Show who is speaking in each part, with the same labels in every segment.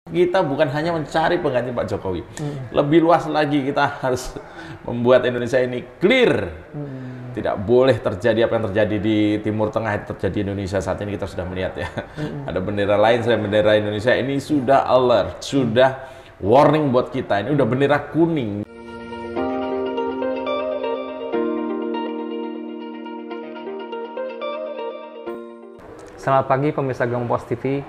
Speaker 1: Kita bukan hanya mencari pengganti Pak Jokowi, lebih luas lagi kita harus membuat Indonesia ini clear. Tidak boleh terjadi apa yang terjadi di Timur Tengah itu terjadi di Indonesia saat ini. Kita sudah melihat ya, ada bendera lain selain bendera Indonesia. Ini sudah alert, sudah warning buat kita. Ini udah bendera kuning.
Speaker 2: Selamat pagi pemirsa Gempos TV.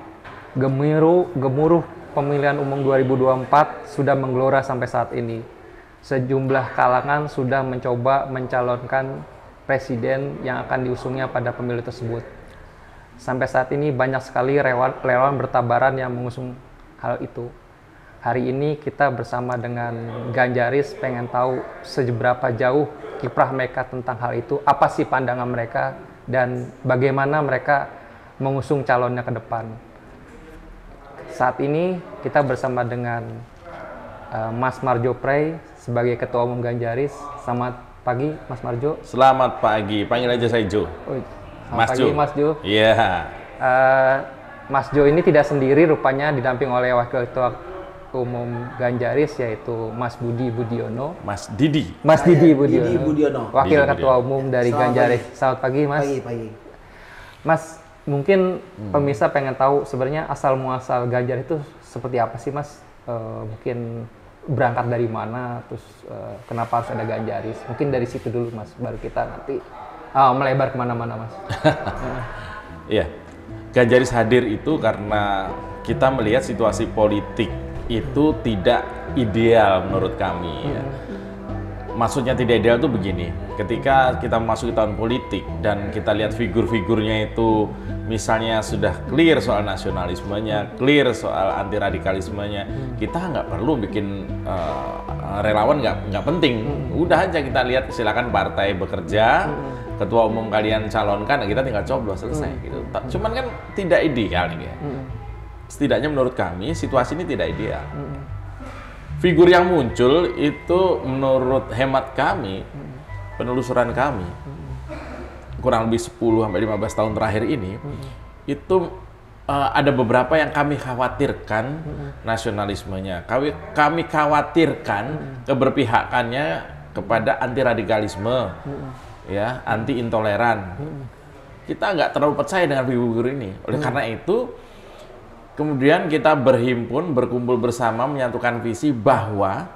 Speaker 2: Gemuruh pemilihan umum 2024 sudah menggelora sampai saat ini. Sejumlah kalangan sudah mencoba mencalonkan presiden yang akan diusungnya pada pemilu tersebut. Sampai saat ini banyak sekali relawan bertabaran yang mengusung hal itu. Hari ini kita bersama dengan Ganjaris pengen tahu seberapa jauh kiprah mereka tentang hal itu, apa sih pandangan mereka, dan bagaimana mereka mengusung calonnya ke depan. Saat ini kita bersama dengan Mas Marjo Prey sebagai Ketua Umum Ganjaris. Selamat pagi Mas Marjo.
Speaker 1: Selamat pagi, panggil aja saya Jo.
Speaker 2: Selamat pagi Mas Jo.
Speaker 1: Iya.
Speaker 2: Mas Jo ini tidak sendiri, rupanya didamping oleh Wakil Ketua Umum Ganjaris yaitu Mas Budi Budiono.
Speaker 1: Mas Didi.
Speaker 2: Mas Didi Budiono.
Speaker 3: Didi Budiono.
Speaker 2: Wakil
Speaker 1: Didi
Speaker 2: Ketua Umum dari Ganjaris. Selamat pagi Mas.
Speaker 3: Pagi.
Speaker 2: Mas, mungkin pemirsa pengen tahu sebenarnya asal muasal Ganjar itu seperti apa sih Mas? Mungkin berangkat dari mana, terus kenapa harus ada Ganjaris? Mungkin dari situ dulu Mas, baru kita nanti melebar kemana-mana Mas.
Speaker 1: Iya, Ganjaris hadir itu karena kita melihat situasi politik itu tidak ideal menurut kami. Ya. Maksudnya tidak ideal itu begini, ketika kita memasuki tahun politik dan kita lihat figur-figurnya itu misalnya sudah clear soal nasionalismenya, clear soal anti radikalismenya, kita nggak perlu bikin relawan, nggak penting. Udah aja kita lihat, silakan partai bekerja, ketua umum kalian calonkan, kita tinggal coblos, selesai gitu. Cuman kan tidak ideal nih ya. Setidaknya menurut kami situasi ini tidak ideal. Figur yang muncul itu menurut hemat kami, penelusuran kami, kurang lebih 10-15 tahun terakhir ini, itu ada beberapa yang kami khawatirkan nasionalismenya. Kami khawatirkan keberpihakannya kepada anti radikalisme, ya, anti intoleran. Kita nggak terlalu percaya dengan figur ini. Oleh karena itu, kemudian kita berhimpun, berkumpul bersama, menyatukan visi bahwa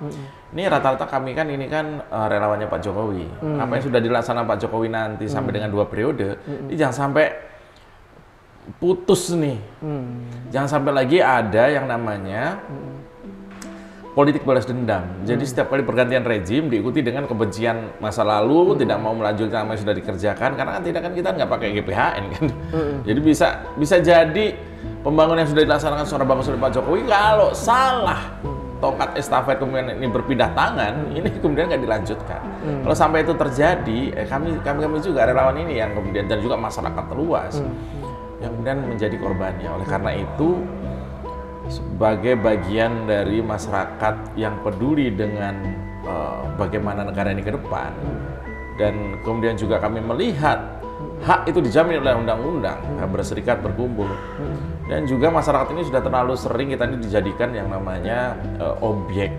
Speaker 1: ini rata-rata kami kan ini kan relawannya Pak Jokowi. Apa yang sudah dilaksanakan Pak Jokowi nanti sampai dengan 2 periode, ini jangan sampai putus nih. Jangan sampai lagi ada yang namanya politik balas dendam. Jadi setiap kali pergantian rezim diikuti dengan kebencian masa lalu, tidak mau melanjutkan apa yang sudah dikerjakan, karena kan kita nggak pakai GPHN kan. Jadi bisa jadi pembangunan yang sudah dilaksanakan secara bagus oleh Pak Jokowi, kalau salah tongkat estafet kemudian ini berpindah tangan, ini kemudian nggak dilanjutkan. Kalau sampai itu terjadi, kami juga relawan ini yang kemudian, dan juga masyarakat luas yang kemudian menjadi korbannya. Oleh karena itu, sebagai bagian dari masyarakat yang peduli dengan bagaimana negara ini ke depan, dan kemudian juga kami melihat hak itu dijamin oleh undang-undang, berserikat, berkumpul, dan juga masyarakat ini sudah terlalu sering kita ini dijadikan yang namanya objek.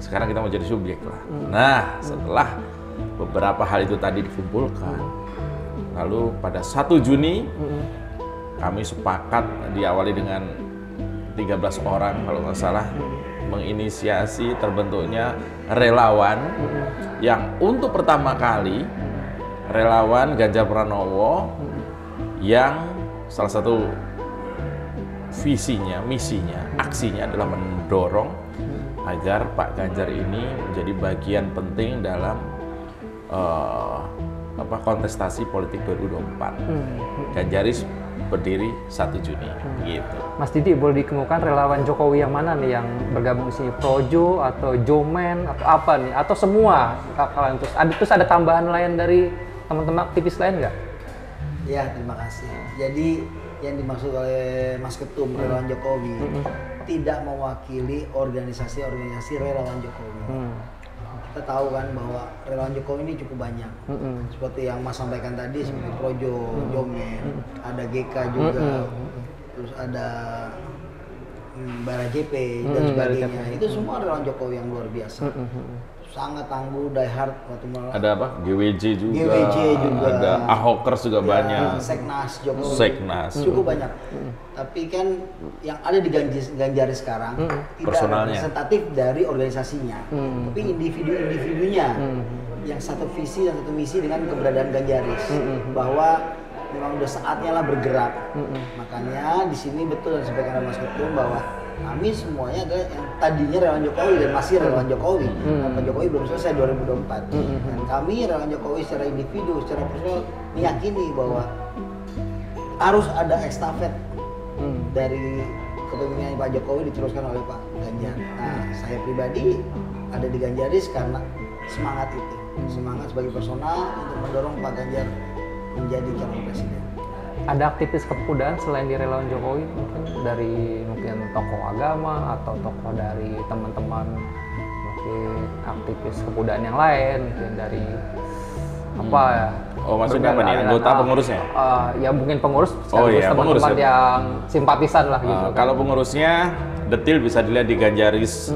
Speaker 1: Sekarang kita mau jadi subjek lah. Nah, setelah beberapa hal itu tadi dikumpulkan, lalu pada 1 Juni kami sepakat, diawali dengan 13 orang kalau nggak salah, menginisiasi terbentuknya relawan yang untuk pertama kali relawan Ganjar Pranowo yang salah satu visinya, misinya, aksinya adalah mendorong agar Pak Ganjar ini menjadi bagian penting dalam kontestasi politik 2024. Ganjaris berdiri 1 Juni gitu.
Speaker 2: Mas Didi, boleh dikemukakan relawan Jokowi yang mana nih yang bergabung di sini? Projo atau Jomen atau apa nih? Atau semua kalian terus ada tambahan lain dari teman-teman aktivis lain nggak?
Speaker 3: Ya, terima kasih. Jadi yang dimaksud oleh Mas Ketum relawan Jokowi tidak mewakili organisasi-organisasi relawan Jokowi. Kita tahu kan bahwa relawan Jokowi ini cukup banyak. Seperti yang Mas sampaikan tadi, seperti Projo, Jomen, ada GK juga, terus ada Barajepe dan sebagainya. Itu semua relawan Jokowi yang luar biasa. Sangat tangguh, diehard waktu
Speaker 1: ada apa? GWJ juga. Ada Ahokers juga banyak.
Speaker 3: Seknas Jokowi.
Speaker 1: Seknas.
Speaker 3: Cukup banyak. Tapi kan yang ada di Ganjar sekarang tidak representatif dari organisasinya. Tapi individu-individunya yang satu visi dan satu misi dengan keberadaan Ganjaris. Bahwa memang udah saatnya lah bergerak. Makanya di sini betul yang disampaikan Mas Ketum bahwa kami semuanya adalah yang tadinya relawan Jokowi dan masih relawan Jokowi. Pak Jokowi belum selesai 2024. Dan kami relawan Jokowi secara individu, secara personal meyakini bahwa harus ada estafet dari kepemimpinan Pak Jokowi diteruskan oleh Pak Ganjar. Nah, saya pribadi ada di Ganjaris karena semangat itu. Semangat sebagai personal untuk mendorong Pak Ganjar menjadi calon presiden.
Speaker 2: Ada aktivis kepemudaan selain di relawan Jokowi, mungkin dari tokoh agama atau tokoh dari teman-teman, mungkin aktivis kepemudaan yang lain, mungkin dari apa ya?
Speaker 1: Oh, maksudnya apa nih? Anggota pengurusnya?
Speaker 2: Ya mungkin pengurus,
Speaker 1: iya,
Speaker 2: teman-teman yang simpatisan lah gitu.
Speaker 1: Kalau pengurusnya detail bisa dilihat di ganjaris.id,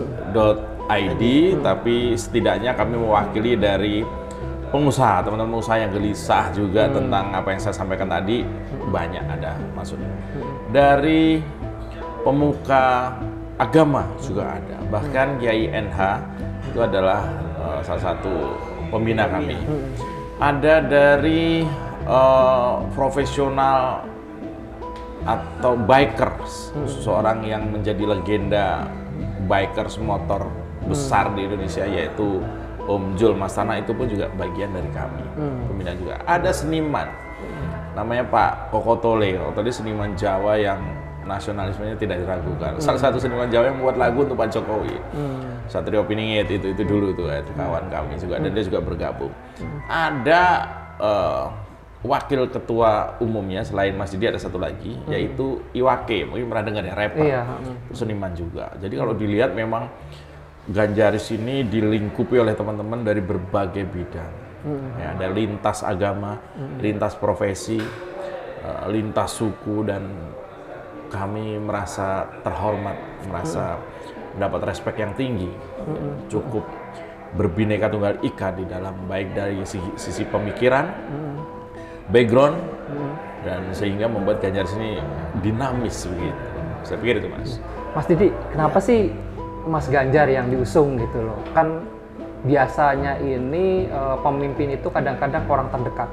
Speaker 1: tapi setidaknya kami mewakili dari pengusaha, teman-teman pengusaha yang gelisah juga tentang apa yang saya sampaikan tadi, banyak ada maksudnya. Dari pemuka agama juga ada, bahkan Kiai NH itu adalah salah satu pembina kami. Ada dari profesional atau bikers, seseorang yang menjadi legenda bikers motor besar di Indonesia, yaitu Om Jul Mastana, itu pun juga bagian dari kami, pembina juga. Ada seniman, namanya Pak Kokotole. Kokotole seniman Jawa yang nasionalismenya tidak diragukan. Salah satu seniman Jawa yang membuat lagu untuk Pak Jokowi. Satrio Piningit itu dulu tuh, itu kawan kami juga, dan dia juga bergabung. Ada wakil ketua umumnya selain Mas Didi, ada satu lagi, yaitu Iwake, mungkin pernah dengar ya, rapper, seniman juga. Jadi kalau dilihat memang Ganjaris ini dilingkupi oleh teman-teman dari berbagai bidang. Ya, ada lintas agama, lintas profesi, lintas suku, dan kami merasa terhormat, merasa mendapat respek yang tinggi. Cukup berbineka tunggal ika di dalam, baik dari sisi pemikiran, background, dan sehingga membuat Ganjaris ini dinamis begitu. Saya pikir itu, Mas.
Speaker 2: Mas Didi, kenapa sih Mas Ganjar yang diusung gitu loh? Kan biasanya ini pemimpin itu kadang-kadang orang terdekat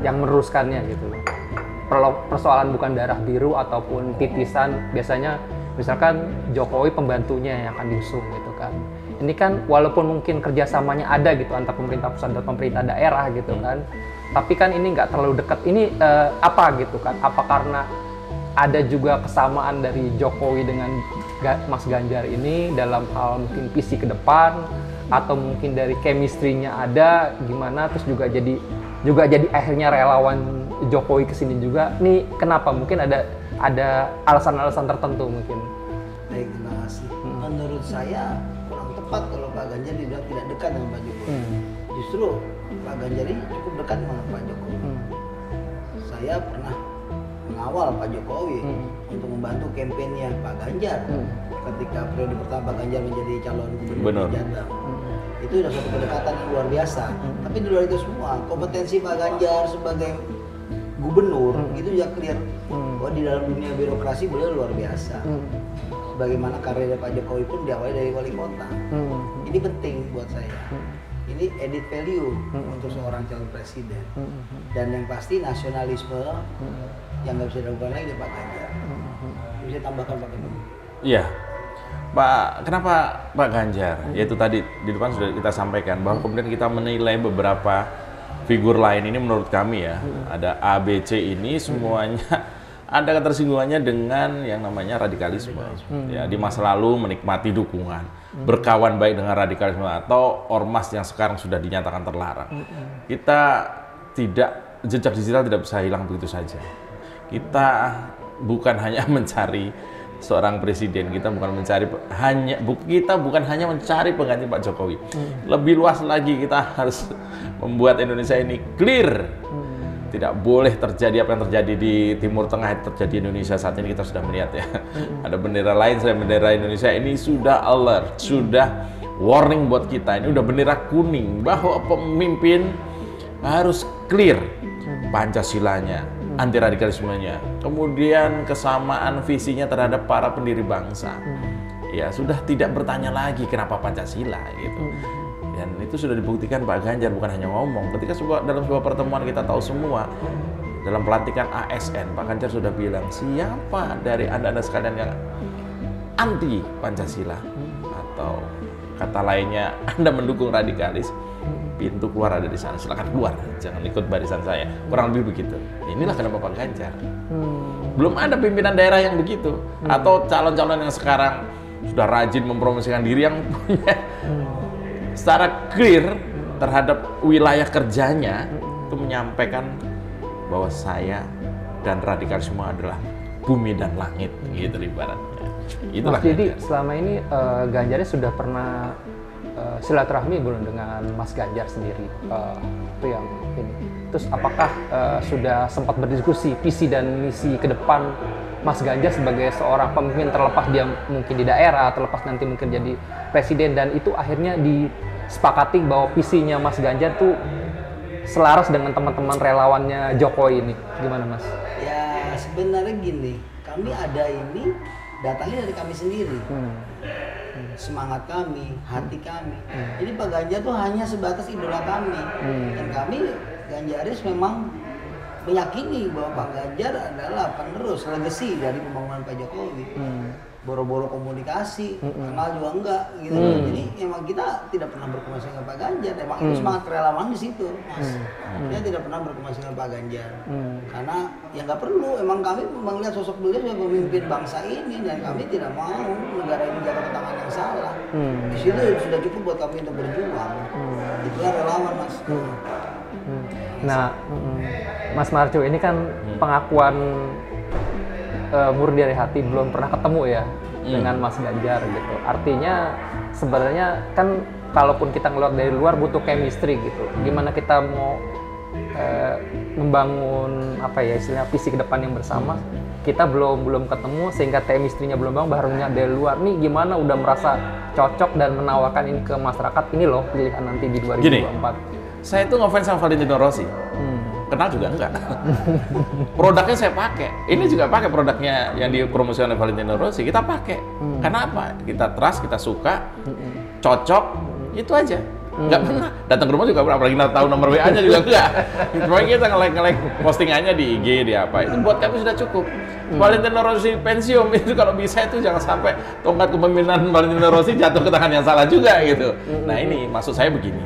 Speaker 2: yang meneruskannya gitu loh. Persoalan bukan darah biru ataupun titisan, biasanya misalkan Jokowi pembantunya yang akan diusung gitu kan. Ini kan walaupun mungkin kerjasamanya ada gitu antara pemerintah pusat dan pemerintah daerah gitu kan, tapi kan ini nggak terlalu dekat. Ini apa gitu kan? Apa karena ada juga kesamaan dari Jokowi dengan Mas Ganjar ini dalam hal mungkin visi ke depan, atau mungkin dari chemistry-nya ada gimana, terus juga jadi akhirnya relawan Jokowi kesini juga. Nih kenapa? Mungkin ada alasan-alasan tertentu mungkin.
Speaker 3: Baik, terima kasih. Menurut saya kurang tepat kalau Pak Ganjar dibilang tidak dekat dengan Pak Jokowi. Justru Pak Ganjar ini cukup dekat dengan Pak Jokowi. Saya pernah mengawal Pak Jokowi untuk membantu kampanye Pak Ganjar ketika periode pertama Pak Ganjar menjadi calon gubernur Jateng. Itu sudah suatu kedekatan yang luar biasa. Tapi di luar itu semua, kompetensi Pak Ganjar sebagai gubernur itu juga clear bahwa di dalam dunia birokrasi beliau luar biasa. Bagaimana karir Pak Jokowi pun diawali dari wali kota. Ini penting buat saya. Ini edit value untuk seorang calon presiden. Dan yang pasti nasionalisme yang nggak bisa dilakukan lagi di Pak Ganjar. Bisa tambahkan Pak Ganjar.
Speaker 1: Iya, Pak. Kenapa Pak Ganjar? Yaitu tadi di depan sudah kita sampaikan bahwa kemudian kita menilai beberapa figur lain ini menurut kami ya, ada ABC ini semuanya ada ketersinggungannya dengan yang namanya radikalisme. Ya, di masa lalu menikmati dukungan, berkawan baik dengan radikalisme atau ormas yang sekarang sudah dinyatakan terlarang. Kita tidak, jejak digital tidak bisa hilang begitu saja. Kita bukan hanya mencari seorang presiden, kita bukan hanya mencari pengganti Pak Jokowi. Lebih luas lagi, kita harus membuat Indonesia ini clear tidak boleh terjadi apa yang terjadi di Timur Tengah itu terjadi di Indonesia saat ini. Kita sudah melihat ya, ada bendera lain selain bendera Indonesia. Ini sudah alert, sudah warning buat kita. Ini udah bendera kuning bahwa pemimpin harus clear Pancasilanya, anti radikalismenya, kemudian kesamaan visinya terhadap para pendiri bangsa. Ya sudah tidak bertanya lagi kenapa Pancasila gitu. Dan itu sudah dibuktikan Pak Ganjar bukan hanya ngomong. Ketika dalam sebuah pertemuan kita tahu semua, dalam pelantikan ASN, Pak Ganjar sudah bilang, siapa dari anda sekalian yang anti Pancasila? Atau kata lainnya, Anda mendukung radikalis, pintu keluar ada di sana, silakan keluar, jangan ikut barisan saya. Kurang lebih begitu. Inilah kenapa Pak Ganjar. Belum ada pimpinan daerah yang begitu. Atau calon-calon yang sekarang sudah rajin mempromosikan diri yang punya secara clear terhadap wilayah kerjanya itu menyampaikan bahwa saya dan radikalisme adalah bumi dan langit gitu ibaratnya. Itulah.
Speaker 2: Jadi selama ini Ganjar sudah pernah silaturahmi belum dengan Mas Ganjar sendiri? Itu yang ini. Terus apakah sudah sempat berdiskusi visi dan misi ke depan Mas Ganjar sebagai seorang pemimpin, terlepas dia mungkin di daerah, terlepas nanti mungkin jadi presiden, dan itu akhirnya disepakati bahwa visinya Mas Ganjar tuh selaras dengan teman-teman relawannya Jokowi ini. Gimana Mas?
Speaker 3: Ya sebenarnya gini, kami ada ini datangnya dari kami sendiri. Semangat kami, hati kami. Jadi Pak Ganjar tuh hanya sebatas idola kami. Dan kami Ganjaris memang meyakini bahwa Pak Ganjar adalah penerus legacy dari pembangunan Pak Jokowi. Boro-boro komunikasi, kenal juga enggak gitu. Jadi emang kita tidak pernah berkomunikasi dengan Pak Ganjar. Emang itu semangat relawan di situ, Mas. Kita tidak pernah berkomunikasi dengan Pak Ganjar. Karena ya nggak perlu. Emang kami melihat sosok beliau sebagai pemimpin bangsa ini, dan kami tidak mau negara ini jatuh ke tangan yang salah. Di situ sudah cukup buat kami untuk berjuang. Itulah relawan, Mas.
Speaker 2: Nah, Mas Marco ini kan pengakuan murni dari hati, belum pernah ketemu ya dengan Mas Ganjar gitu. Artinya sebenarnya kan kalaupun kita ngeliat dari luar butuh chemistry gitu. Gimana kita mau membangun apa ya istilahnya visi ke depan yang bersama, kita belum ketemu sehingga chemistry-nya belum bangun, barunya dari luar nih gimana udah merasa cocok dan menawarkan ini ke masyarakat, ini loh pilihan nanti di 2024.
Speaker 1: Gini, saya itu ngefans sama Valentino Rossi. Kenal juga enggak. Produknya saya pakai. Ini juga pakai produknya yang dipromosikan oleh Valentino Rossi. Kita pakai. Karena apa? Kita trust, kita suka, cocok, itu aja. Enggak pernah datang ke rumah juga, apalagi tahu nomor WA-nya juga enggak. Pokoknya kita nge-like postingannya di IG, di apa. Itu buat kami sudah cukup. Valentino Rossi pensiun itu kalau bisa itu jangan sampai tongkat kepemimpinan Valentino Rossi jatuh ke tangan yang salah juga gitu. Nah ini maksud saya begini.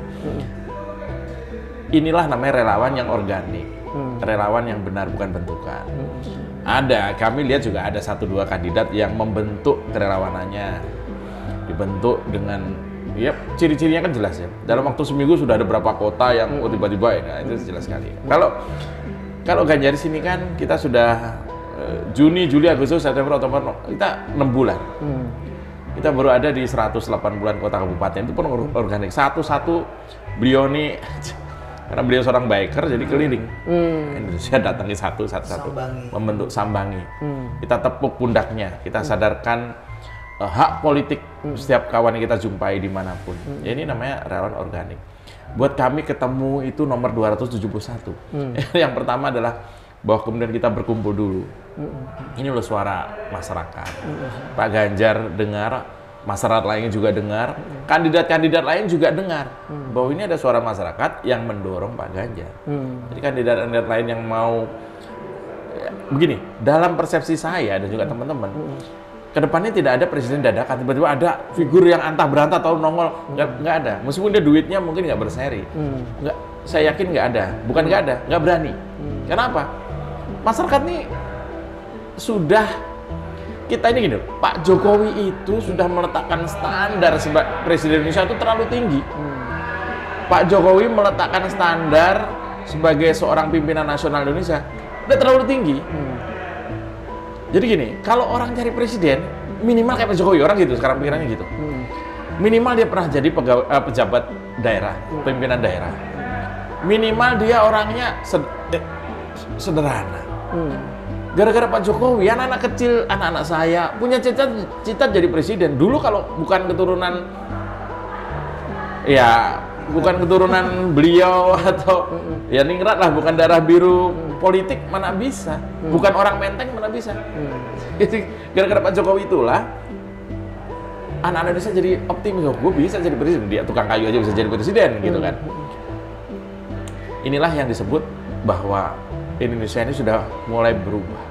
Speaker 1: Inilah namanya relawan yang organik, relawan yang benar bukan bentukan. Ada, kami lihat juga ada 1-2 kandidat yang membentuk kerelawanannya, dibentuk dengan, ya ciri-cirinya kan jelas ya. Dalam waktu seminggu sudah ada berapa kota yang tiba-tiba, nah itu jelas sekali. Kalau Ganjaris ini kan kita sudah Juni, Juli, Agustus, September, Oktober, kita 6 bulan. Kita baru ada di 108 bulan kota kabupaten, itu pun organik. Satu-satu beliau nih. Karena beliau seorang biker, jadi keliling Indonesia, datangi satu-satu, membentuk sambangi. Kita tepuk pundaknya, kita sadarkan hak politik setiap kawan yang kita jumpai dimanapun. Ya, ini namanya relawan organik. Buat kami ketemu itu nomor 271. Yang pertama adalah bahwa kemudian kita berkumpul dulu. Ini loh suara masyarakat. Pak Ganjar dengar, masyarakat lainnya juga dengar, kandidat-kandidat lain juga dengar bahwa ini ada suara masyarakat yang mendorong Pak Ganjar. Jadi kandidat-kandidat lain yang mau begini, dalam persepsi saya dan juga teman-teman, kedepannya tidak ada presiden dadakan, tiba-tiba ada figur yang antah berantah atau nongol, nggak ada. Meskipun dia duitnya mungkin nggak berseri, nggak, saya yakin nggak ada, bukan nggak ada, nggak berani. Kenapa? Masyarakat ini sudah, kita ini gini, Pak Jokowi itu sudah meletakkan standar sebagai presiden Indonesia itu terlalu tinggi. Pak Jokowi meletakkan standar sebagai seorang pimpinan nasional Indonesia udah terlalu tinggi. Jadi gini, kalau orang cari presiden minimal kayak Pak Jokowi, orang gitu sekarang pikirannya gitu. Minimal dia pernah jadi pejabat daerah, pimpinan daerah. Minimal dia orangnya sederhana. Gara-gara Pak Jokowi, anak-anak kecil, anak-anak saya punya cita-cita jadi presiden. Dulu kalau bukan keturunan, ya bukan keturunan beliau atau ya ningrat lah, bukan darah biru politik, mana bisa. Bukan orang Menteng, mana bisa. Jadi gara-gara Pak Jokowi itulah anak-anak Indonesia jadi optimis. Oh, gue bisa jadi presiden, dia tukang kayu aja bisa jadi presiden gitu kan. Inilah yang disebut bahwa Indonesia ini sudah mulai berubah.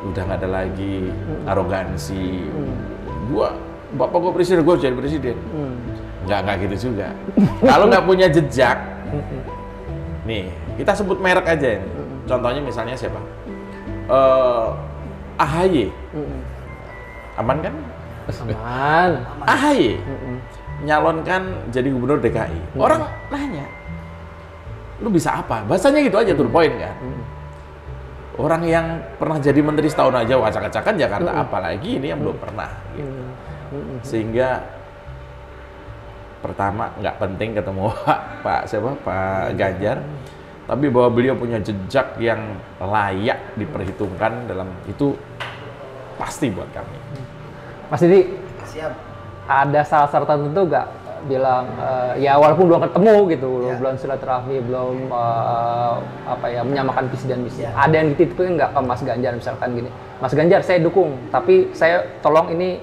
Speaker 1: Udah nggak ada lagi arogansi. Bapak gue presiden, gue jadi presiden. Nggak gitu juga. Kalau nggak punya jejak, nih kita sebut merek aja ini. Contohnya misalnya siapa? AHY. Aman kan?
Speaker 2: Aman.
Speaker 1: AHY nyalonkan jadi gubernur DKI. Orang nanya, lu bisa apa? Bahasanya gitu aja, to the point kan. Orang yang pernah jadi menteri setahun aja wacak-wacakan Jakarta, apalagi ini yang belum pernah. Gitu. Sehingga pertama nggak penting ketemu Pak Ganjar, tapi bahwa beliau punya jejak yang layak diperhitungkan dalam itu pasti buat kami.
Speaker 2: Mas Didi,
Speaker 3: Siap.
Speaker 2: ada salah satu tertentu nggak bilang ya walaupun belum ketemu gitu, belum silaturahmi, belum menyamakan visi dan misi. Ada yang dititipin nggak ke Mas Ganjar misalkan gini, Mas Ganjar saya dukung, tapi saya tolong ini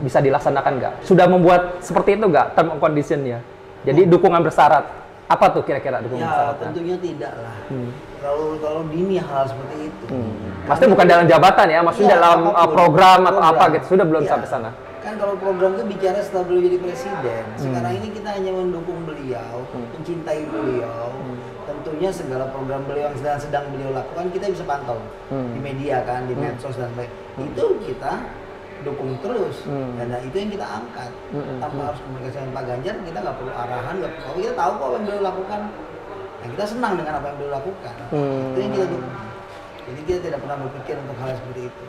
Speaker 2: bisa dilaksanakan nggak? Sudah membuat seperti itu nggak term and condition-nya? Jadi dukungan bersyarat. Apa tuh kira-kira dukungan bersyaratnya?
Speaker 3: Ya tentunya tidak lah. Kalau dini hal seperti itu.
Speaker 2: Maksudnya bukan dalam jabatan ya, maksudnya dalam program atau apa gitu, sudah belum sampai sana.
Speaker 3: Kan kalau program itu bicara setelah beliau jadi presiden. Sekarang ini kita hanya mendukung beliau, mencintai beliau. Tentunya segala program beliau yang sedang beliau lakukan kita bisa pantau di media kan, di medsos dan lain. Itu kita dukung terus, dan itu yang kita angkat. Tanpa harus komunikasi dengan Pak Ganjar, kita nggak perlu arahan, nggak perlu. Kita tahu kok apa yang beliau lakukan. Nah, kita senang dengan apa yang beliau lakukan. Itu yang kita dukung. Jadi kita tidak pernah berpikir untuk hal seperti itu.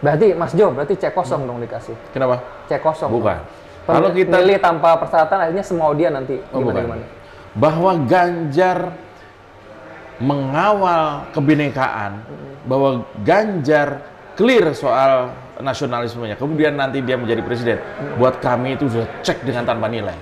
Speaker 2: Berarti Mas Jo, berarti cek kosong dong dikasih.
Speaker 1: Kenapa?
Speaker 2: Cek kosong.
Speaker 1: Bukan.
Speaker 2: Kalau kita milih tanpa persyaratan, akhirnya semua dia nanti gimana?
Speaker 1: Bahwa Ganjar mengawal kebinekaan, bahwa Ganjar clear soal nasionalismenya, kemudian nanti dia menjadi presiden. Buat kami itu sudah cek dengan tanpa nilai.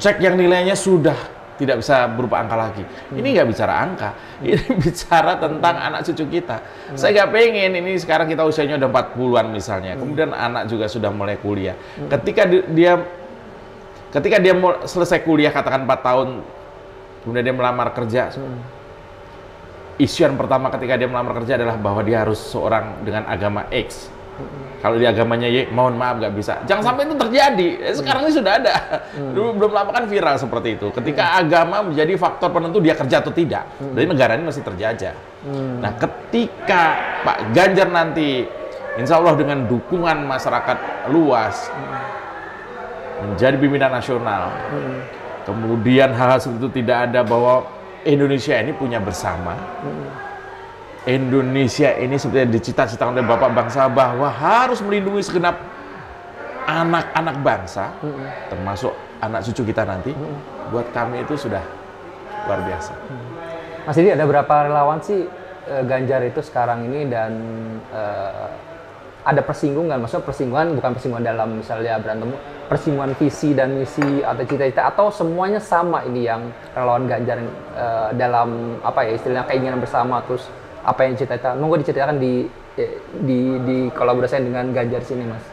Speaker 1: Cek yang nilainya sudah tidak bisa berupa angka lagi. Ini nggak bicara angka, ini bicara tentang anak cucu kita. Saya nggak pengen ini sekarang kita usianya udah 40-an misalnya, kemudian anak juga sudah mulai kuliah. Ketika dia mau selesai kuliah, katakan 4 tahun, kemudian dia melamar kerja. Isu yang pertama ketika dia melamar kerja adalah bahwa dia harus seorang dengan agama X. Kalau di agamanya Y, mohon maaf nggak bisa. Jangan sampai itu terjadi. Sekarang ini sudah ada. Dulu belum lama kan viral seperti itu. Ketika agama menjadi faktor penentu dia kerja atau tidak. Jadi negara ini masih terjajah. Nah, ketika Pak Ganjar nanti, insya Allah dengan dukungan masyarakat luas, menjadi pimpinan nasional, kemudian hal-hal seperti itu tidak ada, bahwa Indonesia ini punya bersama. Indonesia ini seperti yang dicita-citakan oleh Bapak bangsa, bahwa harus melindungi segenap anak-anak bangsa, termasuk anak cucu kita nanti. Buat kami itu sudah luar biasa.
Speaker 2: Mas Didi, ada berapa relawan sih Ganjar itu sekarang ini, dan ada persinggungan? Maksudnya persinggungan bukan persinggungan dalam misalnya berantem, persinggungan visi dan misi atau cita-cita, atau semuanya sama ini yang relawan Ganjar dalam apa ya istilahnya keinginan bersama, terus apa yang cita-cita monggo diceritakan di kolaborasi dengan Ganjar sini, Mas.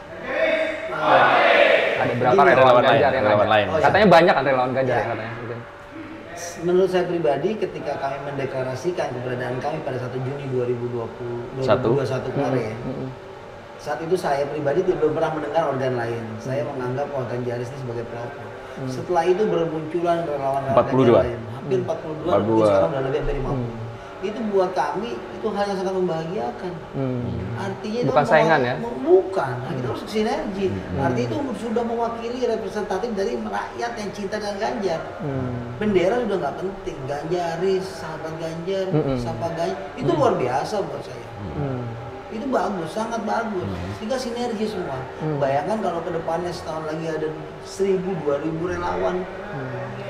Speaker 2: Ada berapa relawan Ganjar yang lain? Katanya banyak kan relawan Ganjar ya, katanya.
Speaker 3: Menurut saya pribadi, ketika kami mendeklarasikan keberadaan kami pada 1 Juni 2021 kemarin, saat itu saya pribadi belum pernah mendengar organ lain. Saya menganggap organ Ganjaris ini sebagai pelopor. Setelah itu bermunculan relawan-relawan lain, hampir 42, sekarang sudah lebih dari 50. Itu buat kami itu hal yang sangat membahagiakan. Artinya
Speaker 2: bukan saingan ya?
Speaker 3: Bukan, kita harus sinergi. Artinya itu sudah mewakili representatif dari rakyat yang cinta dengan Ganjar. Bendera sudah nggak penting, Ganjaris, sahabat Ganjar, sapa Ganjar, itu luar biasa buat saya. Itu bagus, sangat bagus. Sehingga sinergi semua. Bayangkan kalau ke depannya setahun lagi ada 1.000-2.000 relawan.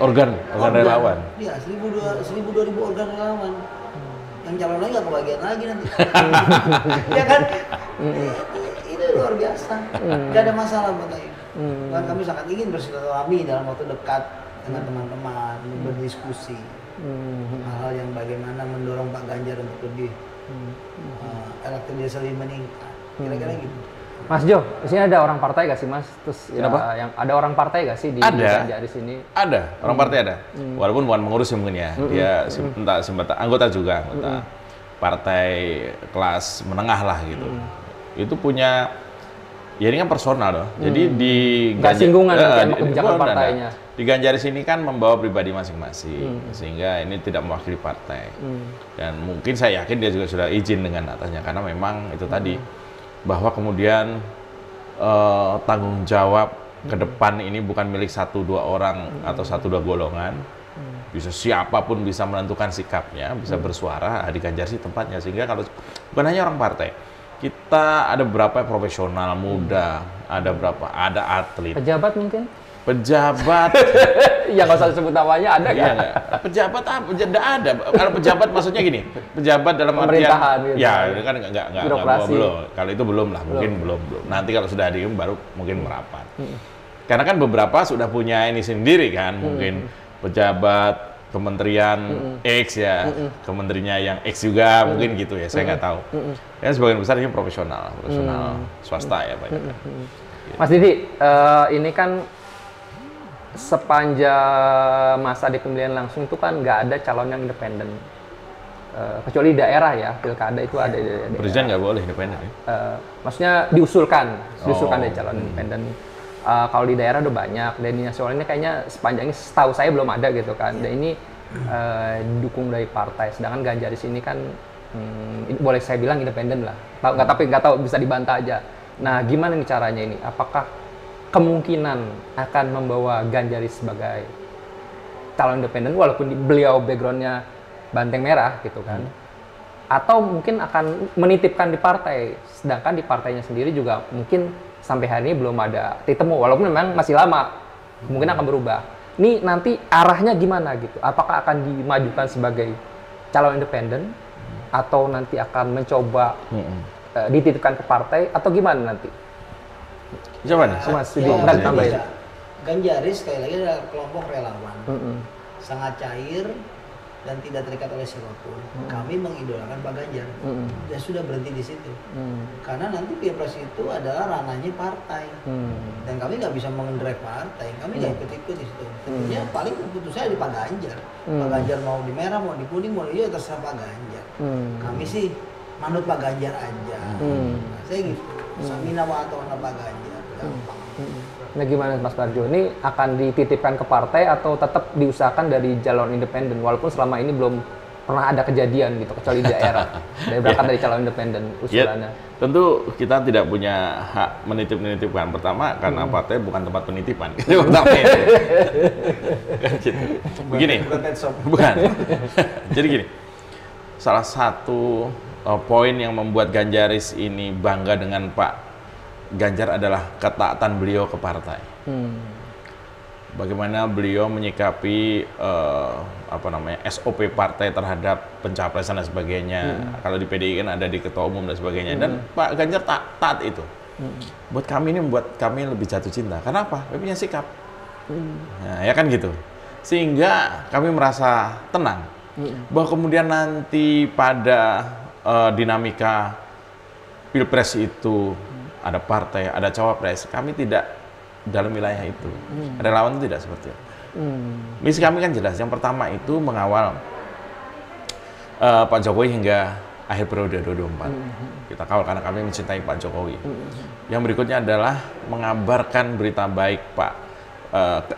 Speaker 1: Organ relawan.
Speaker 3: Iya, 1.000-2.000 organ relawan. yang calon lain nggak kebagian lagi nanti. Ya kan? Ini luar biasa. Nggak ada masalah buat saya. Dan kami sangat ingin bersilaturahmi dalam waktu dekat dengan teman-teman, berdiskusi hal-hal yang bagaimana mendorong Pak Ganjar untuk lebih elektabilitas lebih meningkat. Kira-kira gitu.
Speaker 2: Mas Jo, di sini ada orang partai gak sih Mas? Terus ya, yang ada orang partai gak sih di Ganjar di sini?
Speaker 1: Ada, orang partai ada. Walaupun bukan mengurus mungkin ya, dia entah anggota juga, anggota partai kelas menengah lah gitu. Itu punya, ya ini kan personal loh. Jadi di
Speaker 2: Ganjar, singgungan sama kebijakan partainya.
Speaker 1: Di Ganjaris ini kan membawa pribadi masing-masing, sehingga ini tidak mewakili partai. Dan mungkin saya yakin dia juga sudah izin dengan atasnya, karena memang itu tadi, bahwa kemudian tanggung jawab ke depan ini bukan milik 1-2 orang atau 1-2 golongan. Bisa siapapun bisa menentukan sikapnya, bisa bersuara di Ganjar sih tempatnya. Sehingga kalau bukan hanya orang partai, kita ada beberapa profesional muda, ada atlet,
Speaker 2: pejabat mungkin.
Speaker 1: Pejabat
Speaker 2: Ya nggak usah disebut namanya, ada
Speaker 1: iya,
Speaker 2: kan?
Speaker 1: pejabat apa? Tidak ada. Kalau pejabat maksudnya gini, pejabat dalam artian
Speaker 2: Pemerintahan gitu.
Speaker 1: ya itu kan nggak
Speaker 2: Birokrasi.
Speaker 1: belum. Kalau itu belum lah, mungkin belum. Nanti kalau sudah dium baru mungkin merapat. Karena kan beberapa sudah punya ini sendiri kan, mungkin pejabat kementerian X ya, kementerinya yang X juga mungkin gitu ya, saya nggak tahu. Ya sebagian besar ini profesional swasta ya banyak.
Speaker 2: Mas Didi, ini kan sepanjang masa di pemilihan langsung itu kan nggak ada calon yang independen, kecuali daerah ya, pilkada itu ada di daerah.
Speaker 1: Presiden nggak boleh independen ya?
Speaker 2: Maksudnya diusulkan dari calon independen. Kalau di daerah udah banyak, dan di nasional ini kayaknya sepanjangnya setahu saya belum ada gitu kan. Dan ini didukung dari partai, sedangkan Ganjaris ini kan boleh saya bilang independen lah. Tapi nggak tahu, bisa dibantah aja. Nah, gimana nih caranya ini? Apakah kemungkinan akan membawa Ganjaris sebagai calon independen walaupun beliau backgroundnya banteng merah gitu kan, atau mungkin akan menitipkan di partai, sedangkan di partainya sendiri juga mungkin sampai hari ini belum ada titik temu, walaupun memang masih lama, mungkin akan berubah. Ini nanti arahnya gimana gitu? Apakah akan dimajukan sebagai calon independen atau nanti akan mencoba dititipkan ke partai atau gimana nanti?
Speaker 1: Coba nih,
Speaker 2: Mas Didi, tambahin.
Speaker 3: Ganjaris sekali lagi adalah kelompok relawan, sangat cair dan tidak terikat oleh siapapun. Kami mengidolakan Pak Ganjar, dan sudah berhenti di situ. Karena nanti Pilpres itu adalah ranahnya partai, dan kami nggak bisa mengendrive partai, kami nggak ikut-ikut di situ. Tentunya paling keputusannya di Pak Ganjar. Pak Ganjar mau di merah, mau di kuning, mau di hijau, terserah Pak Ganjar. Kami sih manut Pak Ganjar aja. Nah, saya gitu. Samina wa ata'ana Pak Ganjar.
Speaker 2: Nah gimana Mas Parjo, ini akan dititipkan ke partai atau tetap diusahakan dari calon independen walaupun selama ini belum pernah ada kejadian gitu, kecuali di daerah dari berangkat dari calon independen usulannya?
Speaker 1: Ya, tentu kita tidak punya hak menitipkan. Pertama karena partai bukan tempat penitipan. Pertama itu. Begini, bukan. Jadi gini, salah satu poin yang membuat Ganjaris ini bangga dengan Pak Ganjar adalah ketaatan beliau ke partai. Bagaimana beliau menyikapi SOP partai terhadap pencapresan dan sebagainya. Kalau di PDI kan ada di ketua umum dan sebagainya. Dan Pak Ganjar taat itu. Buat kami ini membuat kami lebih jatuh cinta. Kenapa? Kami punya sikap. Nah, ya kan gitu. Sehingga kami merasa tenang bahwa kemudian nanti pada dinamika Pilpres itu ada partai, ada cawapres, kami tidak dalam wilayah itu. Relawan itu tidak seperti itu. Misi kami kan jelas. Yang pertama itu mengawal Pak Jokowi hingga akhir periode 2024. Kita kawal karena kami mencintai Pak Jokowi. Yang berikutnya adalah mengabarkan berita baik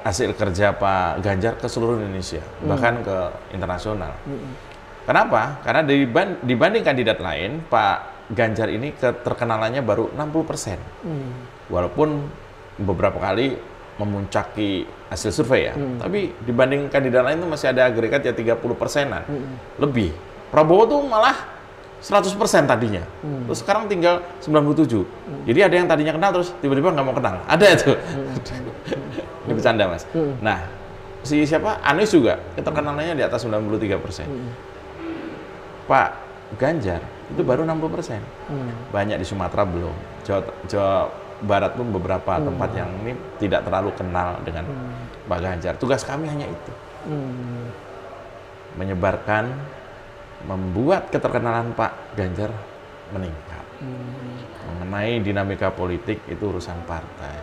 Speaker 1: hasil kerja Pak Ganjar ke seluruh Indonesia, bahkan ke internasional. Kenapa? Karena dibanding kandidat lain, Pak Ganjar ini keterkenalannya baru 60%. Walaupun beberapa kali memuncaki hasil survei ya. Tapi dibanding kandidat lain itu masih ada agregat ya 30%-an. Lebih. Prabowo tuh malah 100% tadinya. Terus sekarang tinggal 97. Jadi ada yang tadinya kenal terus tiba-tiba nggak mau kenal. Ada itu. Ini bercanda, Mas. Nah, siapa? Anies juga keterkenalannya di atas 93%. Pak Ganjar itu baru 60%. Banyak di Sumatera belum. Jawa Barat pun beberapa tempat yang ini tidak terlalu kenal dengan Pak Ganjar. Tugas kami hanya itu. Menyebarkan, membuat keterkenalan Pak Ganjar meningkat. Mengenai dinamika politik itu urusan partai.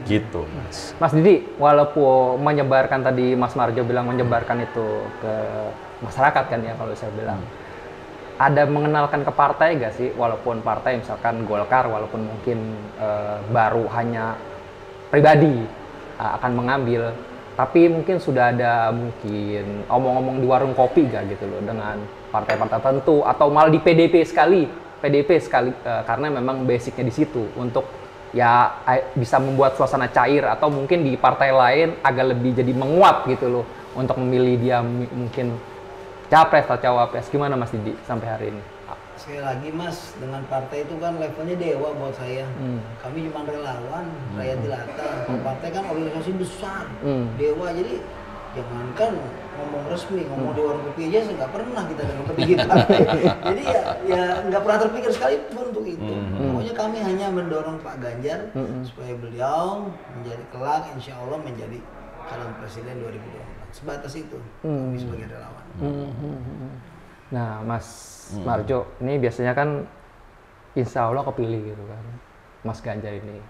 Speaker 1: Gitu, Mas.
Speaker 2: Mas Didi, walaupun menyebarkan tadi Mas Marjo bilang menyebarkan itu ke masyarakat kan ya kalau saya bilang. Ada mengenalkan ke partai gak sih, walaupun partai misalkan Golkar, walaupun mungkin baru hanya pribadi akan mengambil, tapi mungkin sudah ada mungkin omong-omong di warung kopi gak gitu loh dengan partai-partai tertentu, atau malah di PDP sekali karena memang basicnya di situ untuk ya bisa membuat suasana cair, atau mungkin di partai lain agak lebih jadi menguap gitu loh untuk memilih dia mungkin capres atau cawapres. Gimana Mas Didi sampai hari ini?
Speaker 3: Sekali lagi Mas, dengan partai itu kan levelnya dewa buat saya. Kami cuma relawan, rakyat jelata. Partai kan organisasi besar, dewa. Jadi jangankan ngomong resmi, ngomong di warung kopi aja nggak pernah kita dengar petinggi partai. Jadi ya nggak pernah terpikir sekalipun untuk itu. Pokoknya kami hanya mendorong Pak Ganjar supaya beliau menjadi kelak, insya Allah menjadi calon presiden 2024. Sebatas itu kami sebagai relawan.
Speaker 2: Nah, Mas Marjo, ini biasanya kan insya Allah kepilih gitu kan, Mas Ganjar ini.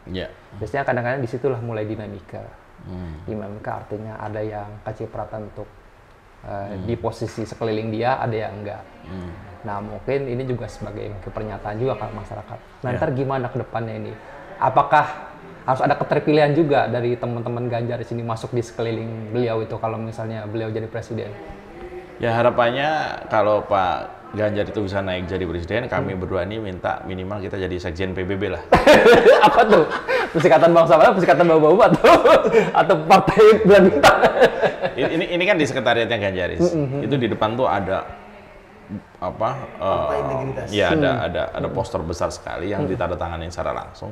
Speaker 2: Biasanya kadang-kadang disitulah mulai dinamika. Dinamika artinya ada yang kecipratan untuk di posisi sekeliling dia, ada yang enggak. Nah, mungkin ini juga sebagai pernyataan juga ke masyarakat. Nah, ntar gimana ke depannya ini? Apakah harus ada keterpilihan juga dari teman-teman Ganjar di sini masuk di sekeliling beliau itu kalau misalnya beliau jadi presiden?
Speaker 1: Ya harapannya kalau Pak Ganjar itu bisa naik jadi presiden, kami berdua ini minta minimal kita jadi sekjen PBB lah.
Speaker 2: Apa tuh? Persikatan Bangsa Barat, Persikatan Bapak-Bapak atau Partai Bulan Bintang?
Speaker 1: Ini kan di sekretariatnya Ganjaris. Itu di depan tuh ada apa? Ya ada poster besar sekali yang ditandatangani secara langsung.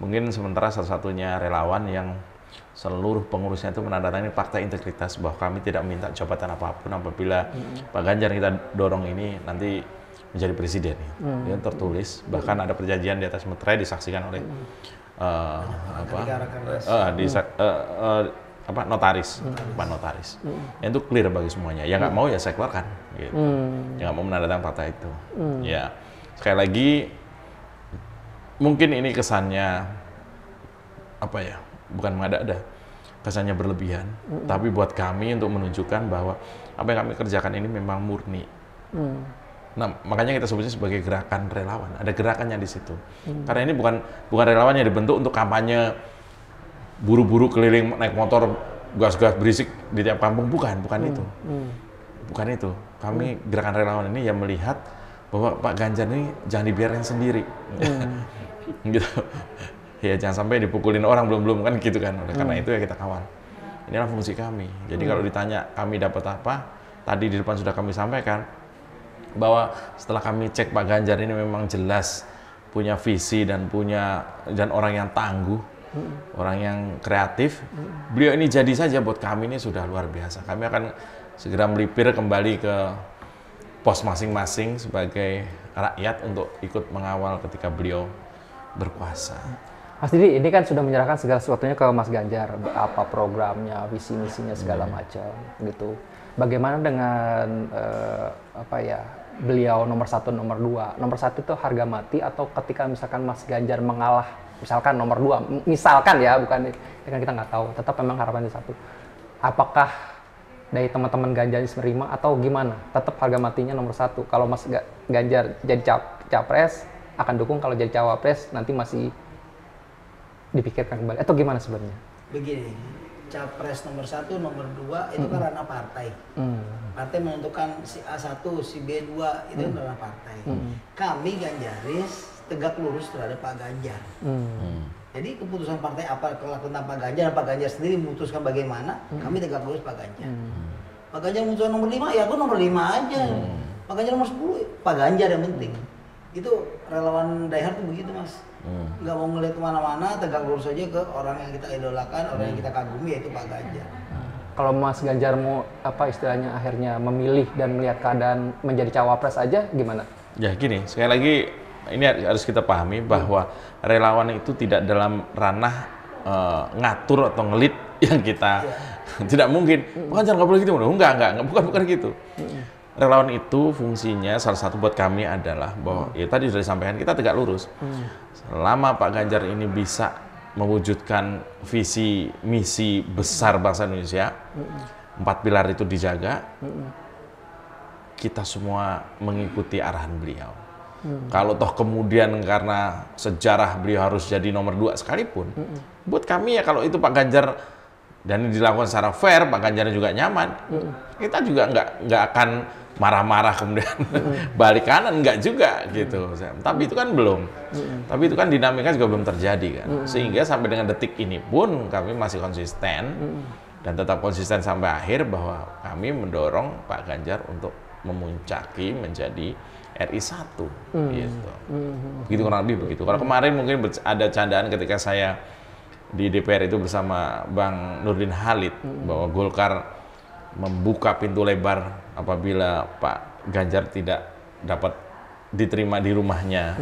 Speaker 1: Mungkin sementara satu-satunya relawan yang seluruh pengurusnya itu menandatangani fakta integritas bahwa kami tidak meminta jabatan apapun apabila Pak Ganjar kita dorong ini nanti menjadi presiden. Dia tertulis, bahkan ada perjanjian di atas meterai disaksikan oleh notaris, Pak Notaris. Yang itu clear bagi semuanya. Yang nggak mau ya saya keluarkan. Gitu. Yang nggak mau menandatangani fakta itu. Ya sekali lagi mungkin ini kesannya apa ya? Bukan mengada-ada, kesannya berlebihan. Tapi buat kami untuk menunjukkan bahwa apa yang kami kerjakan ini memang murni. Nah, makanya kita sebutnya sebagai gerakan relawan. Ada gerakannya di situ. Karena ini bukan relawan yang dibentuk untuk kampanye buru-buru keliling naik motor gas-gas berisik di tiap kampung. Bukan itu. Bukan itu. Kami gerakan relawan ini yang melihat bahwa Pak Ganjar ini jangan dibiarkan sendiri. Gitu. Ya jangan sampai dipukulin orang belum kan gitu kan. Oleh karena itu ya kita kawal. Inilah fungsi kami. Jadi kalau ditanya kami dapat apa, tadi di depan sudah kami sampaikan bahwa setelah kami cek Pak Ganjar ini memang jelas punya visi dan orang yang tangguh, orang yang kreatif. Beliau ini jadi saja buat kami ini sudah luar biasa. Kami akan segera melipir kembali ke pos masing-masing sebagai rakyat untuk ikut mengawal ketika beliau berkuasa.
Speaker 2: Mas Didi, ini kan sudah menyerahkan segala sesuatunya ke Mas Ganjar, apa programnya, visi misinya segala macam, gitu. Bagaimana dengan beliau nomor 1, nomor 2? Nomor 1 itu harga mati atau ketika misalkan Mas Ganjar mengalah, misalkan nomor 2, misalkan ya, bukan kan kita nggak tahu, tetap memang harapannya 1. Apakah dari teman-teman Ganjar menerima atau gimana? Tetap harga matinya nomor 1. Kalau Mas Ganjar jadi capres, akan dukung. Kalau jadi cawapres nanti masih dipikirkan kembali atau gimana sebenarnya? Begini,
Speaker 3: capres nomor 1, nomor 2 itu kan ranah partai. Partai menentukan si A1, si B2 itu ranah partai. Kami Ganjaris tegak lurus terhadap Pak Ganjar. Jadi keputusan partai apa tentang Pak Ganjar, Pak Ganjar sendiri memutuskan bagaimana, kami tegak lurus Pak Ganjar. Pak Ganjar memutuskan nomor 5, ya aku nomor 5 aja. Pak Ganjar nomor 10, Pak Ganjar yang penting. Itu relawan diehard tuh begitu Mas. Nggak mau ngeliat kemana-mana, tegak lurus aja ke orang yang kita idolakan, orang yang kita kagumi, yaitu Pak Ganjar.
Speaker 2: kalau Mas Ganjar mau apa istilahnya akhirnya memilih dan melihat keadaan menjadi cawapres aja gimana?
Speaker 1: Ya gini, sekali lagi ini harus kita pahami bahwa relawan itu tidak dalam ranah ngatur atau ngelit yang kita tidak mungkin. Bukan jangan nggak boleh gitu, enggak, bukan gitu. Relawan itu fungsinya salah satu buat kami adalah bahwa ya tadi sudah disampaikan kita tegak lurus. Selama Pak Ganjar ini bisa mewujudkan visi misi besar bangsa Indonesia, 4 pilar itu dijaga, kita semua mengikuti arahan beliau. Kalau toh kemudian karena sejarah beliau harus jadi nomor 2 sekalipun, buat kami ya kalau itu Pak Ganjar dan ini dilakukan secara fair, Pak Ganjar juga nyaman, kita juga nggak akan marah-marah kemudian balik kanan, nggak juga gitu. Tapi itu kan belum. Tapi itu kan dinamika juga belum terjadi kan. Sehingga sampai dengan detik ini pun kami masih konsisten dan tetap konsisten sampai akhir bahwa kami mendorong Pak Ganjar untuk memuncaki menjadi RI 1 gitu. Begitu kurang lebih begitu. Kalau kemarin mungkin ada candaan ketika saya di DPR itu bersama Bang Nurdin Halid bahwa Golkar membuka pintu lebar apabila Pak Ganjar tidak dapat diterima di rumahnya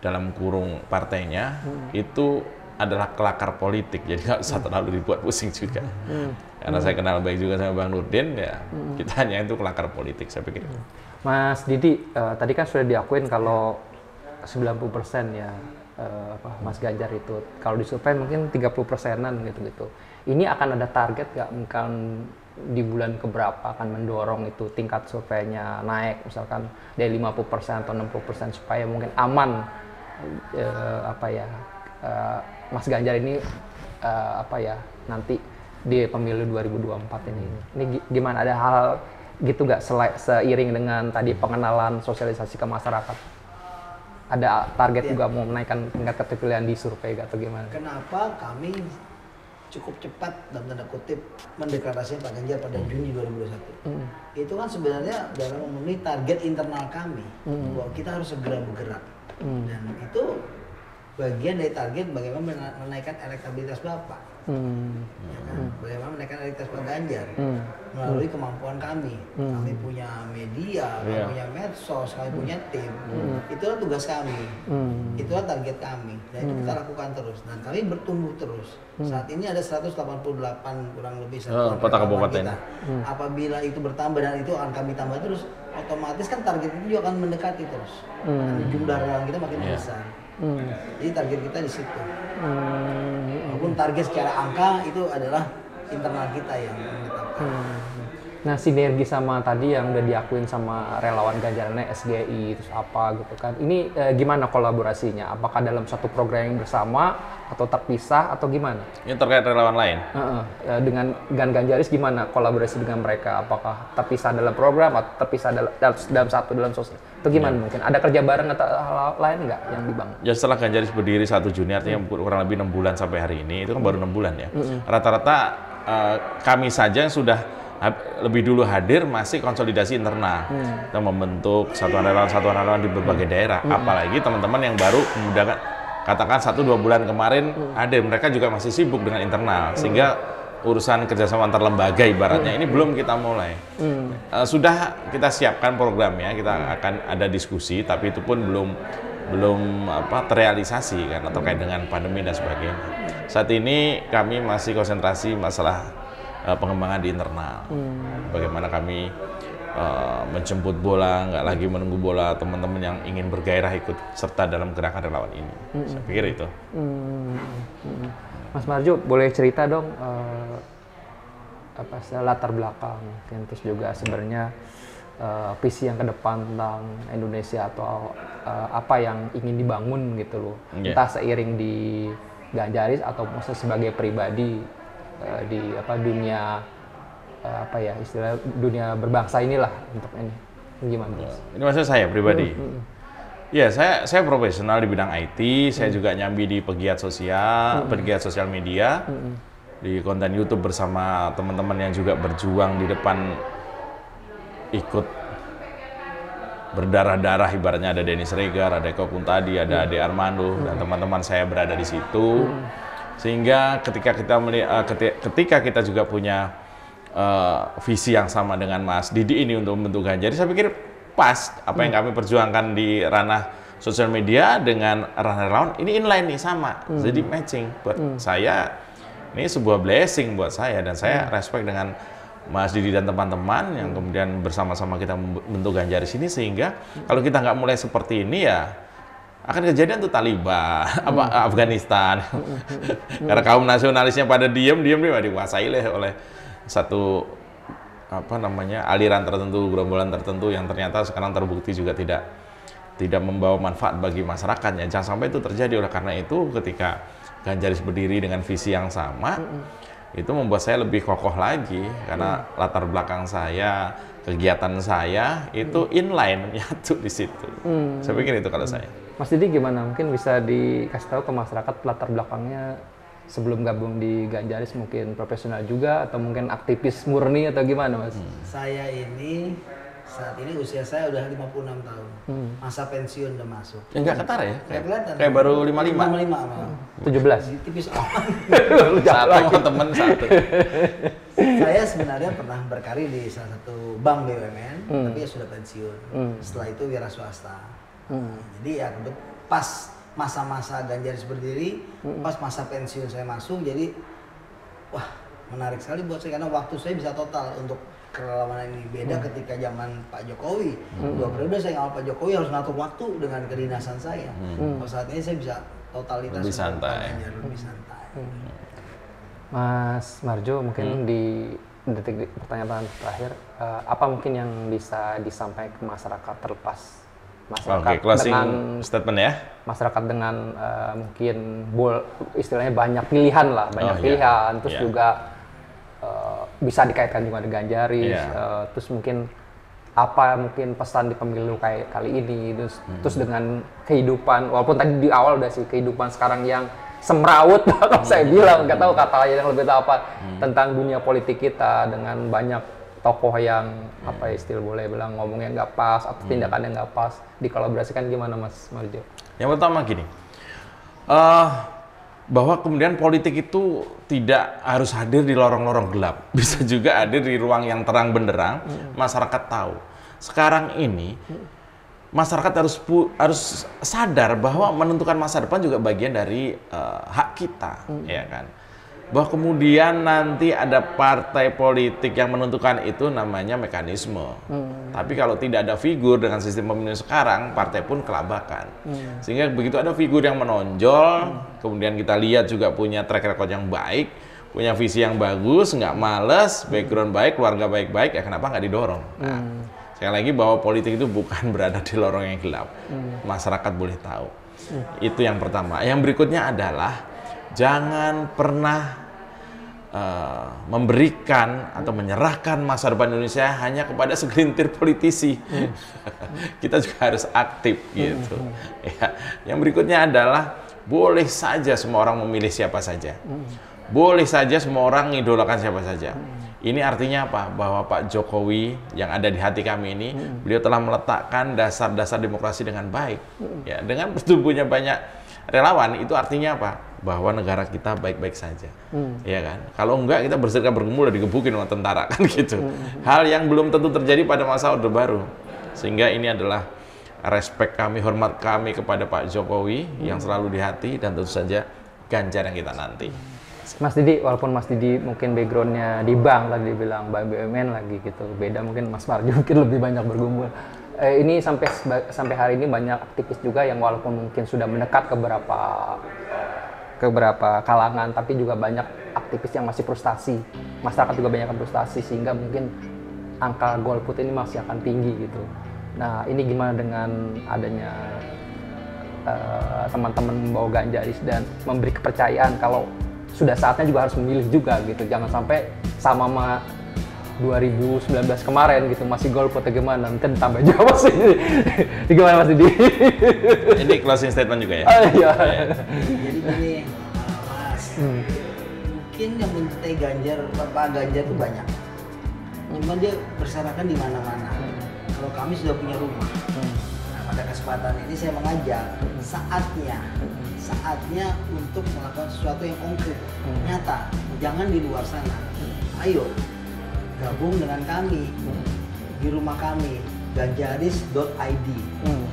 Speaker 1: dalam kurung partainya, itu adalah kelakar politik, jadi nggak usah terlalu dibuat pusing juga. Karena saya kenal baik juga sama Bang Nurdin, ya kita hanya itu kelakar politik, saya pikir.
Speaker 2: Mas Didi, tadi kan sudah diakuin kalau 90% ya Mas Ganjar itu, kalau disurvei mungkin 30%-an gitu-gitu. Ini akan ada target nggak mungkin di bulan keberapa akan mendorong itu tingkat surveinya naik, misalkan dari 50% atau 60% supaya mungkin aman Mas Ganjar ini nanti di pemilu 2024 ini. Ini gimana, ada hal gitu nggak seiring dengan tadi pengenalan sosialisasi ke masyarakat? Ada target juga mau menaikkan tingkat keterpilihan di survei atau gimana?
Speaker 3: Kenapa kami cukup cepat dalam tanda kutip mendeklarasikan Pak Ganjar pada Juni 2021? Itu kan sebenarnya dalam memenuhi target internal kami bahwa kita harus segera bergerak, dan itu bagian dari target bagaimana menaikkan elektabilitas Bapak. Ya kan? Bagaimana menaikkan elektabilitas Pak Ganjar melalui kemampuan kami. Kami punya media, kami punya medsos, kami punya tim. Itulah tugas kami, itulah target kami, dan itu kita lakukan terus. Dan kami bertumbuh terus. Saat ini ada 188 kurang lebih
Speaker 1: kota kabupaten
Speaker 3: kita. Apabila itu bertambah dan itu akan kami tambah terus, otomatis kan target itu juga akan mendekati terus. Jumlah relawan kita makin besar. Jadi target kita di situ. Walaupun target secara angka itu adalah internal kita yang menetapkan.
Speaker 2: Nah, sinergi sama tadi yang udah diakuin sama relawan Ganjarannya SGI terus apa gitu kan. Ini gimana kolaborasinya? Apakah dalam satu program yang bersama atau terpisah atau gimana?
Speaker 1: Ini terkait relawan lain.
Speaker 2: Dengan Ganjaris gimana kolaborasi dengan mereka? Apakah terpisah dalam program atau terpisah dalam sosial? Atau gimana mungkin? Ada kerja bareng atau hal lain nggak yang dibangun?
Speaker 1: Ya setelah Ganjaris berdiri 1 Juni, artinya kurang lebih 6 bulan sampai hari ini, itu kan baru 6 bulan ya. Rata-rata kami saja yang sudah lebih dulu hadir masih konsolidasi internal. Kita membentuk satuan relawan di berbagai daerah. Apalagi teman-teman yang baru menggunakan katakan 1-2 bulan kemarin hadir, mereka juga masih sibuk dengan internal, sehingga urusan kerjasama antar lembaga ibaratnya ini belum kita mulai. Sudah kita siapkan programnya, kita akan ada diskusi, tapi itu pun belum terrealisasi karena terkait dengan pandemi dan sebagainya. Saat ini kami masih konsentrasi masalah pengembangan di internal. Bagaimana kami menjemput bola, nggak lagi menunggu bola teman-teman yang ingin bergairah ikut serta dalam gerakan relawan ini. Saya pikir itu.
Speaker 2: Mas Marjo, boleh cerita dong latar belakang, terus juga sebenarnya visi yang ke depan tentang Indonesia atau apa yang ingin dibangun gitu loh. Entah seiring di Ganjaris atau sebagai pribadi di dunia istilah dunia berbangsa inilah untuk ini. Gimana Mas?
Speaker 1: Ini maksudnya saya pribadi. Ya, saya profesional di bidang IT, saya juga nyambi di pegiat sosial media, di konten YouTube bersama teman-teman yang juga berjuang di depan, ikut berdarah-darah ibaratnya. Ada Dennis Regar, ada Eko Kuntadi, ada Ade Armando, dan teman-teman saya berada di situ. Sehingga ketika kita juga punya visi yang sama dengan Mas Didi ini untuk membentuk Ganjar, saya pikir pas apa yang kami perjuangkan di ranah sosial media dengan ranah relawan ini inline nih, sama. Jadi matching buat saya. Ini sebuah blessing buat saya, dan saya respect dengan Mas Didi dan teman-teman yang kemudian bersama-sama kita membentuk Ganjaris ini, sehingga kalau kita nggak mulai seperti ini ya akan kejadian tuh Taliban, Afghanistan. Karena kaum nasionalisnya pada diem dikuasai oleh satu aliran tertentu, gerombolan tertentu yang ternyata sekarang terbukti juga tidak membawa manfaat bagi masyarakatnya. Jangan sampai itu terjadi. Oleh karena itu ketika Ganjaris berdiri dengan visi yang sama, itu membuat saya lebih kokoh lagi, karena latar belakang saya, kegiatan saya itu inline, menyatu di situ. Saya pikir itu kalau saya.
Speaker 2: Mas Didi gimana? Mungkin bisa dikasih tahu ke masyarakat latar belakangnya sebelum gabung di Ganjaris, mungkin profesional juga atau mungkin aktivis murni atau gimana, Mas?
Speaker 3: Saya ini saat ini usia saya udah 56 tahun. Masa pensiun udah masuk.
Speaker 1: Enggak ketara ya?
Speaker 3: Nggak kelihatan.
Speaker 1: Kayak baru 55.
Speaker 3: 55.
Speaker 2: 17.
Speaker 3: Tipis aman.
Speaker 1: Satu sama temen satu.
Speaker 3: Saya sebenarnya pernah berkarir di salah satu bank BUMN, tapi ya sudah pensiun. Setelah itu wira swasta. Jadi ya pas masa-masa Ganjaris berdiri, pas masa pensiun saya masuk, jadi wah menarik sekali buat saya karena waktu saya bisa total untuk kerelawanan ini. Beda ketika zaman Pak Jokowi, 2 periode saya ngawal Pak Jokowi harus ngatur waktu dengan kedinasan saya. Kalau saat ini saya bisa totalitas
Speaker 1: lebih santai.
Speaker 3: Lebih santai.
Speaker 2: Mas Marjo, mungkin di detik pertanyaan terakhir, apa mungkin yang bisa disampaikan ke masyarakat, terlepas masyarakat
Speaker 1: closing
Speaker 2: dengan
Speaker 1: statement ya.
Speaker 2: Masyarakat dengan mungkin istilahnya banyak pilihan lah, pilihan, terus juga bisa dikaitkan juga dengan Ganjaris, terus mungkin pesan di pemilu kayak kali ini, terus dengan kehidupan, walaupun tadi di awal udah sih kehidupan sekarang yang semrawut, kalau saya bilang nggak tahu kata yang lebih tahu apa tentang dunia politik kita, dengan banyak tokoh yang istilah boleh bilang ngomongnya nggak pas atau tindakannya nggak pas, dikolaborasikan gimana Mas Marjo?
Speaker 1: Yang pertama gini, bahwa kemudian politik itu tidak harus hadir di lorong-lorong gelap, bisa juga hadir di ruang yang terang benderang. Masyarakat tahu sekarang ini masyarakat harus sadar bahwa menentukan masa depan juga bagian dari hak kita, ya kan? Bahwa kemudian nanti ada partai politik yang menentukan itu namanya mekanisme. Tapi kalau tidak ada figur dengan sistem pemilu sekarang, partai pun kelabakan. Sehingga begitu ada figur yang menonjol, kemudian kita lihat juga punya track record yang baik, punya visi yang bagus, nggak males, background baik, keluarga baik-baik, ya kenapa nggak didorong? Nah, sekali lagi bahwa politik itu bukan berada di lorong yang gelap. Masyarakat boleh tahu. Itu yang pertama. Yang berikutnya adalah jangan pernah memberikan atau menyerahkan masa depan Indonesia hanya kepada segelintir politisi. Kita juga harus aktif gitu. Ya. Yang berikutnya adalah boleh saja semua orang memilih siapa saja. Boleh saja semua orang mengidolakan siapa saja. Ini artinya apa? Bahwa Pak Jokowi yang ada di hati kami ini, beliau telah meletakkan dasar-dasar demokrasi dengan baik. Ya, dengan bertumbuhnya banyak relawan, itu artinya apa? Bahwa negara kita baik-baik saja, ya kan? Kalau enggak, kita berserikat bergumul dan digebukin sama tentara, kan gitu. Hal yang belum tentu terjadi pada masa Orde Baru. Sehingga ini adalah respect kami, hormat kami kepada Pak Jokowi yang selalu di hati, dan tentu saja Ganjar yang kita nanti.
Speaker 2: Mas Didi, walaupun Mas Didi mungkin backgroundnya di bank, tadi bilang bank BUMN lagi gitu, beda mungkin Mas Marjo mungkin lebih banyak bergumul. Ini sampai hari ini banyak aktivis juga yang walaupun mungkin sudah mendekat ke beberapa kalangan, tapi juga banyak aktivis yang masih frustasi. Masyarakat juga banyak frustasi, sehingga mungkin angka golput ini masih akan tinggi gitu. Nah, ini gimana dengan adanya teman-teman membawa Ganjaris dan memberi kepercayaan kalau sudah saatnya juga harus memilih juga gitu. Jangan sampai sama 2019 kemarin gitu masih golput atau gimana, nanti ditambah juga Mas ini. Gimana Mas Didi?
Speaker 1: Ini closing statement juga ya?
Speaker 2: Iya.
Speaker 3: Jadi gini, Mas, mungkin yang mencintai Ganjar, Pak Ganjar itu banyak. Cuma dia berserakan di mana-mana. Kalau kami sudah punya rumah, nah, pada kesempatan ini saya mengajak saatnya untuk melakukan sesuatu yang konkret, nyata. Jangan di luar sana. Ayo gabung dengan kami di rumah kami, ganjaris.id.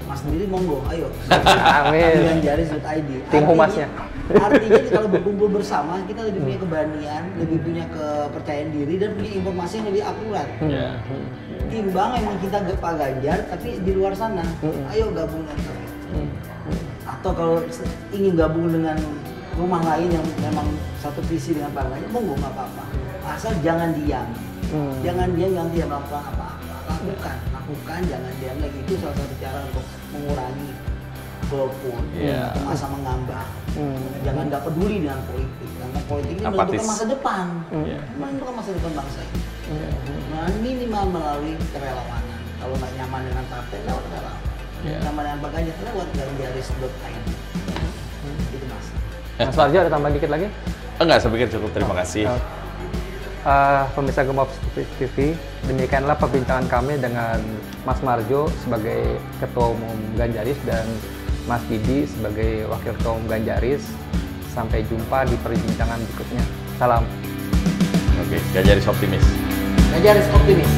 Speaker 3: Mas sendiri monggo, ayo.
Speaker 2: Amin.
Speaker 3: Ganjaris.id.
Speaker 2: Tim humasnya.
Speaker 3: Artinya kalau berkumpul bersama kita lebih punya keberanian, lebih punya kepercayaan diri dan punya informasi yang lebih akurat. Timbang emang kita Pak Ganjar tapi di luar sana, ayo gabung dengan kami. Atau kalau ingin gabung dengan rumah lain yang memang satu visi dengan Pak Ganjar, monggo nggak apa-apa. Asal jangan diam, jangan diam, jangan dia melakukan apa-apa. Lakukan, jangan diam lagi. Itu salah satu cara untuk mengurangi golput, masa mengambang. Jangan nggak peduli dengan politik, karena politik ini menentukan masa depan, menentukan masa depan bangsa ini. Nah, minimal melalui kerelawanan. Kalau nggak nyaman dengan partai, lewat relawan. Nyaman dengan Pak Ganjar, lewat ganjaris.id. Itu Mas.
Speaker 2: Mas Warjo ada tambahan dikit lagi?
Speaker 1: Enggak, saya pikir cukup. Terima kasih.
Speaker 2: Pemirsa Gembos TV, demikianlah perbincangan kami dengan Mas Marjo sebagai Ketua Umum Ganjaris dan Mas Didi sebagai Wakil Ketua Umum Ganjaris. Sampai jumpa di perbincangan berikutnya. Salam.
Speaker 1: Oke, Ganjaris optimis.
Speaker 3: Ganjaris optimis.